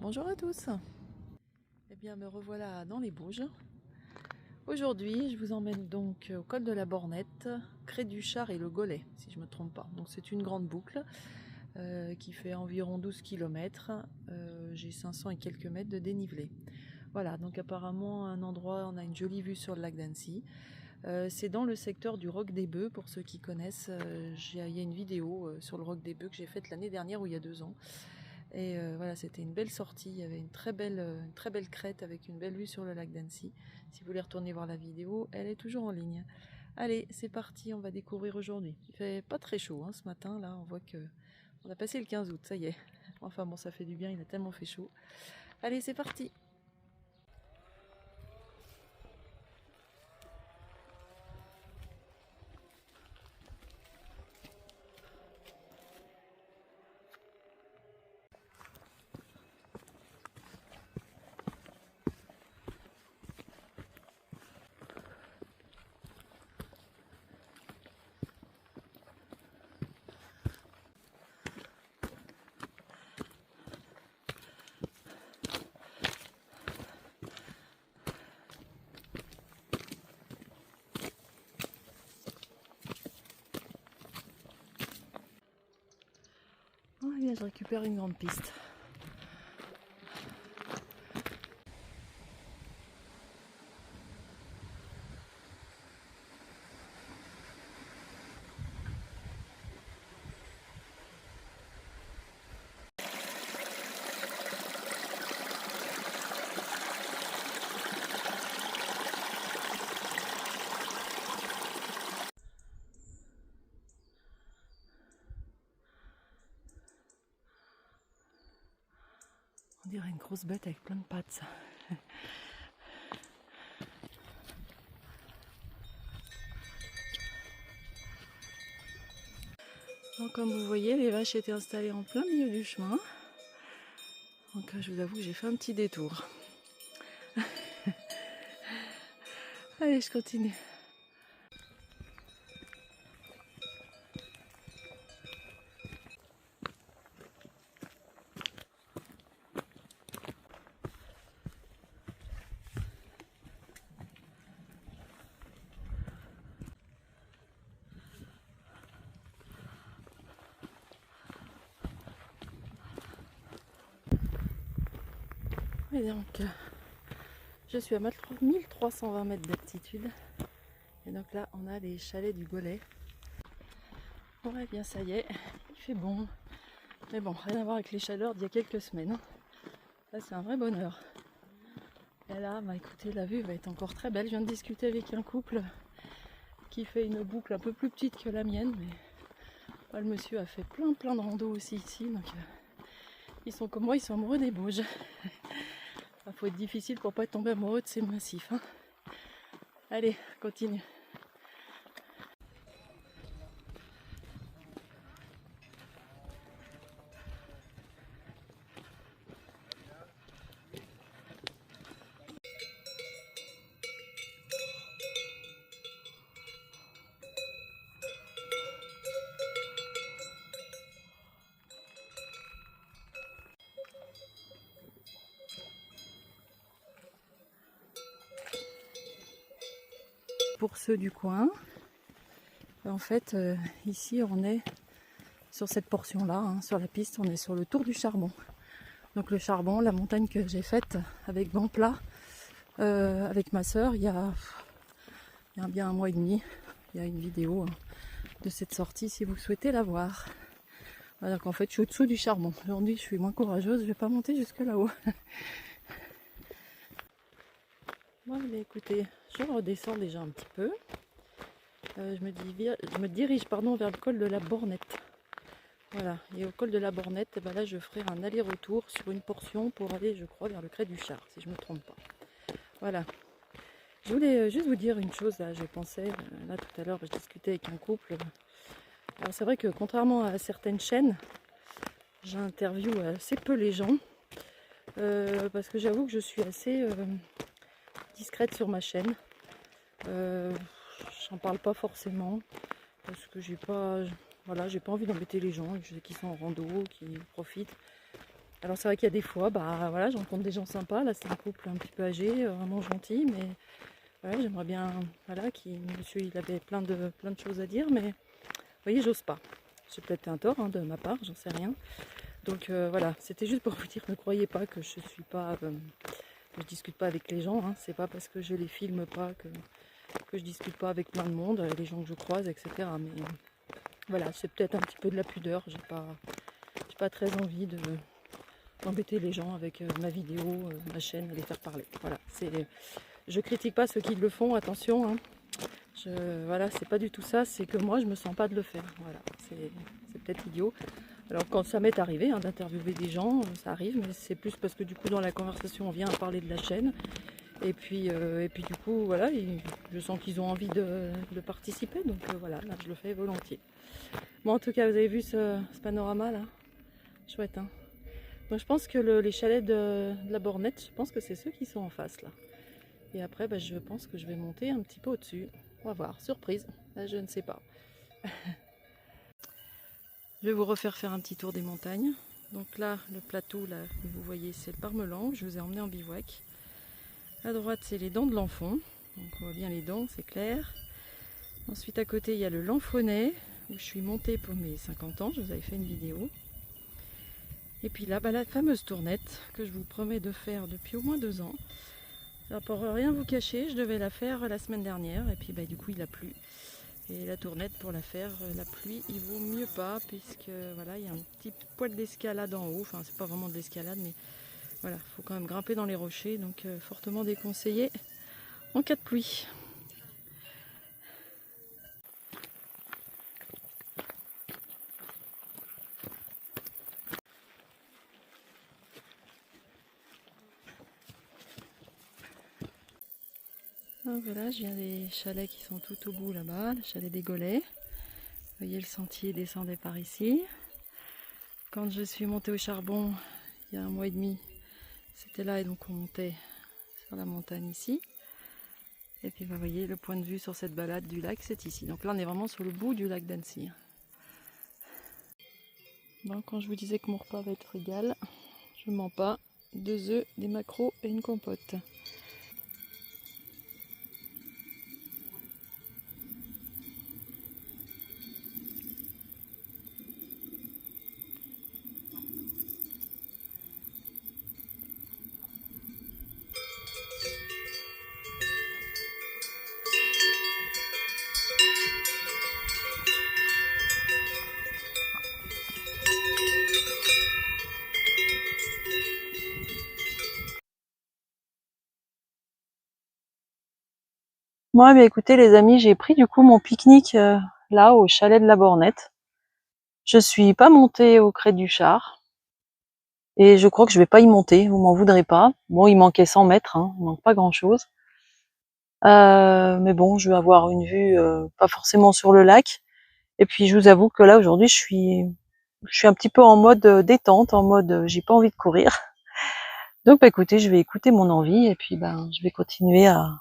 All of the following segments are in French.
Bonjour à tous. Eh bien, me revoilà dans les Bauges. Aujourd'hui, je vous emmène donc au col de la Bornette, Cré-du-Char et le Golay, si je ne me trompe pas. Donc c'est une grande boucle qui fait environ 12 km. J'ai 500 et quelques mètres de dénivelé. Voilà, donc apparemment un endroit, on a une jolie vue sur le lac d'Annecy. C'est dans le secteur du Roc des Bœufs, pour ceux qui connaissent. Il y a une vidéo sur le Roc des Bœufs que j'ai faite l'année dernière ou il y a 2 ans. Et voilà, c'était une belle sortie, il y avait une très belle crête avec une belle vue sur le lac d'Annecy. Si vous voulez retourner voir la vidéo, elle est toujours en ligne. Allez, c'est parti, on va découvrir aujourd'hui. Il fait pas très chaud hein, ce matin, là, on voit que on a passé le 15 août, ça y est. Enfin bon, ça fait du bien, il a tellement fait chaud. Allez, c'est parti. Oh, eh bien, je récupère une grande piste. On dirait une grosse bête avec plein de pattes, ça. Donc, comme vous voyez, les vaches étaient installées en plein milieu du chemin. Donc je vous avoue que j'ai fait un petit détour. Allez, je continue. Et donc, je suis à 1320 mètres d'altitude. Et donc là, on a les chalets du Golay. Ouais, bien ça y est, il fait bon. Mais bon, rien à voir avec les chaleurs d'il y a quelques semaines. Là, c'est un vrai bonheur. Et là, bah écoutez, la vue va être encore très belle. Je viens de discuter avec un couple qui fait une boucle un peu plus petite que la mienne. Mais le monsieur a fait plein de rando aussi ici. Donc, ils sont comme moi, ils sont amoureux des Bauges. Il faut être difficile pour pas tomber amoureux de ces massifs. Hein. Allez, continue. Pour ceux du coin, en fait, ici on est sur cette portion-là, hein, sur la piste, on est sur le Tour du Charbon. Donc le Charbon, la montagne que j'ai faite avec banc plat, avec ma soeur, il y a bien 1 mois et demi. Il y a une vidéo hein, de cette sortie si vous souhaitez la voir. Voilà, donc en fait je suis au-dessous du Charbon. Aujourd'hui je suis moins courageuse, je vais pas monter jusque là-haut. Bon, mais écoutez, je redescends déjà un petit peu. Je me dirige vers le col de la Bornette. Voilà, et au col de la Bornette, et ben là je ferai un aller-retour sur une portion pour aller, je crois, vers le Cré-du-Char, si je ne me trompe pas. Voilà. Je voulais juste vous dire une chose, là, je pensais, là tout à l'heure, je discutais avec un couple. Alors c'est vrai que contrairement à certaines chaînes, j'interviewe assez peu les gens, parce que j'avoue que je suis assez discrète sur ma chaîne. J'en parle pas forcément, parce que j'ai pas envie d'embêter les gens, je sais qu'ils sont en rando, qui profitent. Alors c'est vrai qu'il y a des fois, bah voilà, je rencontre des gens sympas. Là c'est un couple un petit peu âgé, vraiment gentil, mais voilà, j'aimerais bien, voilà, monsieur il avait plein de choses à dire, mais vous voyez, j'ose pas. J'ai peut-être un tort de ma part, j'en sais rien. Donc voilà, c'était juste pour vous dire, ne croyez pas que je suis pas, je discute pas avec les gens. Hein. C'est pas parce que je les filme pas que je discute pas avec plein de monde, les gens que je croise, etc. Mais voilà, c'est peut-être un petit peu de la pudeur. J'ai pas très envie d'embêter les gens avec ma vidéo, ma chaîne, à les faire parler. Voilà, je critique pas ceux qui le font, attention. Hein. Voilà, c'est pas du tout ça, c'est que moi je me sens pas de le faire. Voilà, c'est peut-être idiot. Alors quand ça m'est arrivé d'interviewer des gens, ça arrive, mais c'est plus parce que du coup dans la conversation on vient à parler de la chaîne. Et puis du coup voilà, je sens qu'ils ont envie de participer, donc voilà, là je le fais volontiers. Bon, en tout cas, vous avez vu ce panorama là, chouette hein. Donc je pense que les chalets de la Bornette, je pense que c'est ceux qui sont en face là. Et après, bah, je pense que je vais monter un petit peu au-dessus. On va voir, surprise, là je ne sais pas. Je vais vous refaire faire un petit tour des montagnes. Donc là, le plateau, là, vous voyez, c'est le Parmelan. Je vous ai emmené en bivouac. À droite, c'est les Dents de l'Enfant. Donc on voit bien les dents, c'est clair. Ensuite, à côté, il y a le Lamphonnet, où je suis montée pour mes 50 ans. Je vous avais fait une vidéo. Et puis là, bah, la fameuse tournette que je vous promets de faire depuis au moins 2 ans. Alors pour rien vous cacher, je devais la faire la semaine dernière. Et puis bah, du coup, il a plu. Et la tournette, pour la faire, la pluie, il vaut mieux pas, puisque voilà, il y a un petit poil d'escalade en haut. Enfin, c'est pas vraiment de l'escalade, mais voilà, il faut quand même grimper dans les rochers, donc fortement déconseillé en cas de pluie. Donc voilà, je viens des chalets qui sont tout au bout là-bas, le chalet des Golets. Vous voyez, le sentier descendait par ici. Quand je suis montée au charbon, il y a 1 mois et demi, c'était là, et donc on montait sur la montagne ici. Et puis vous voyez, le point de vue sur cette balade du lac, c'est ici. Donc là, on est vraiment sur le bout du lac d'Annecy. Bon, quand je vous disais que mon repas va être égal, je ne mens pas. 2 œufs, des maquereaux et une compote. Moi, bien écoutez les amis, j'ai pris du coup mon pique-nique là au chalet de la Bornette. Je suis pas montée au Crêt du Char et je crois que je vais pas y monter, vous m'en voudrez pas. Bon, il manquait 100 mètres, hein, il manque pas grand-chose. Mais bon, je vais avoir une vue pas forcément sur le lac. Et puis je vous avoue que là aujourd'hui, je suis un petit peu en mode détente, en mode j'ai pas envie de courir. Donc bah écoutez, je vais écouter mon envie et puis ben je vais continuer à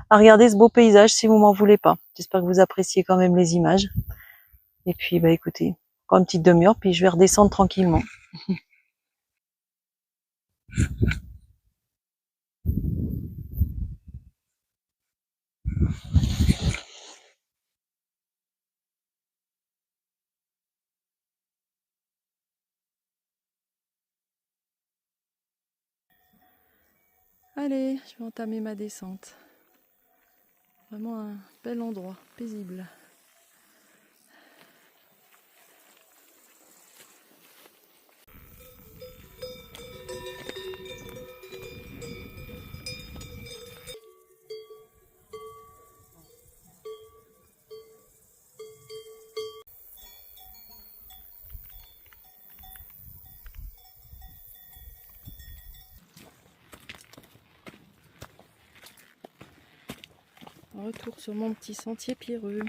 regarder ce beau paysage si vous m'en voulez pas. J'espère que vous appréciez quand même les images. Et puis bah écoutez, encore une petite demi-heure, puis je vais redescendre tranquillement. Allez, je vais entamer ma descente. Vraiment un bel endroit, paisible. Retour sur mon petit sentier pierreux.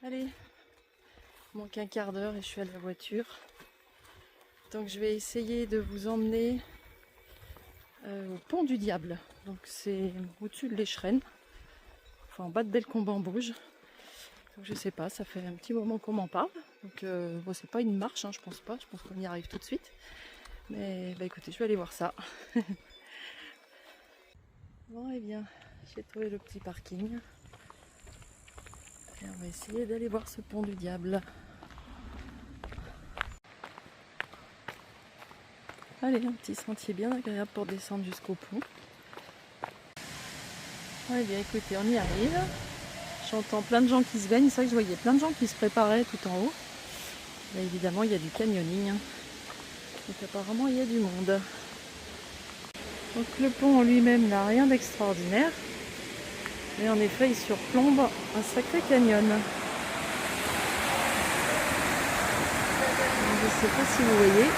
Allez, il manque un quart d'heure et je suis à la voiture. Donc je vais essayer de vous emmener au pont du Diable. Donc c'est au-dessus de l'Écheren, enfin en bas de Bellecombe-en-Bauge. Donc je sais pas, ça fait un petit moment qu'on m'en parle. Donc bon, c'est pas une marche, hein, je pense pas, je pense qu'on y arrive tout de suite. Mais bah écoutez, je vais aller voir ça. Bon et bien, j'ai trouvé le petit parking. Et on va essayer d'aller voir ce pont du Diable. Allez, un petit sentier bien agréable pour descendre jusqu'au pont. Ouais, bien écoutez, on y arrive. J'entends plein de gens qui se baignent. C'est vrai que je voyais plein de gens qui se préparaient tout en haut. Là, évidemment, il y a du canyoning. Donc apparemment, il y a du monde. Donc le pont en lui-même n'a rien d'extraordinaire. Mais en effet, il surplombe un sacré canyon. Donc, je ne sais pas si vous voyez.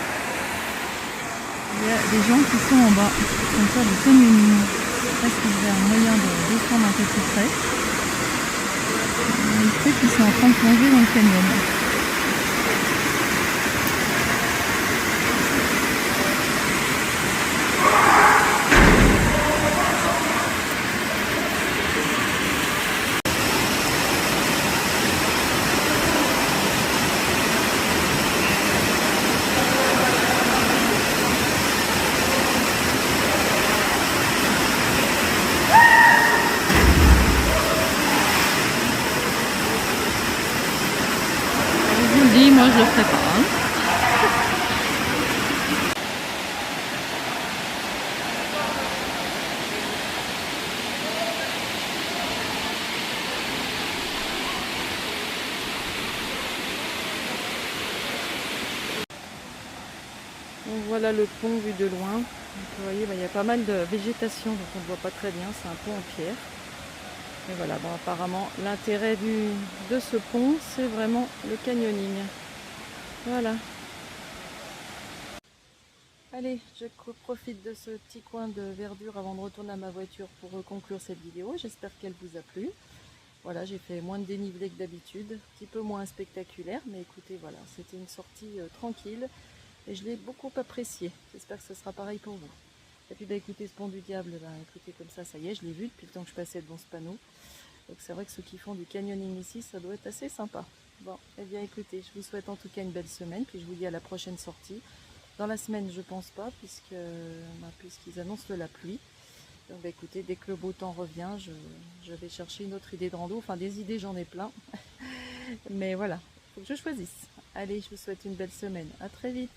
Il y a des gens qui sont en bas, comme ça, du canyoning. Est-ce qu'il y a un moyen de descendre un peu plus près? Il fait qu'ils sont en train de plonger dans le canyon. Je vous le dis, moi je le ferai pas. Hein. Donc voilà le pont vu de loin. Donc, vous voyez, il y a pas mal de végétation, donc on ne voit pas très bien, c'est un pont en pierre. Et voilà, bon, apparemment l'intérêt de ce pont, c'est vraiment le canyoning. Voilà. Allez, je profite de ce petit coin de verdure avant de retourner à ma voiture pour conclure cette vidéo. J'espère qu'elle vous a plu. Voilà, j'ai fait moins de dénivelé que d'habitude, un petit peu moins spectaculaire, mais écoutez, voilà, c'était une sortie tranquille et je l'ai beaucoup appréciée. J'espère que ce sera pareil pour vous. Et puis bah écoutez, ce pont du Diable, bah, écoutez, comme ça y est, je l'ai vu depuis le temps que je passais devant ce panneau. Donc c'est vrai que ceux qui font du canyoning ici, ça doit être assez sympa. Bon, et bien écoutez, je vous souhaite en tout cas une belle semaine, puis je vous dis à la prochaine sortie. Dans la semaine, je pense pas, puisqu'ils annoncent de la pluie. Donc bah, écoutez, dès que le beau temps revient, je vais chercher une autre idée de rando. Enfin, des idées, j'en ai plein. Mais voilà, il faut que je choisisse. Allez, je vous souhaite une belle semaine. À très vite.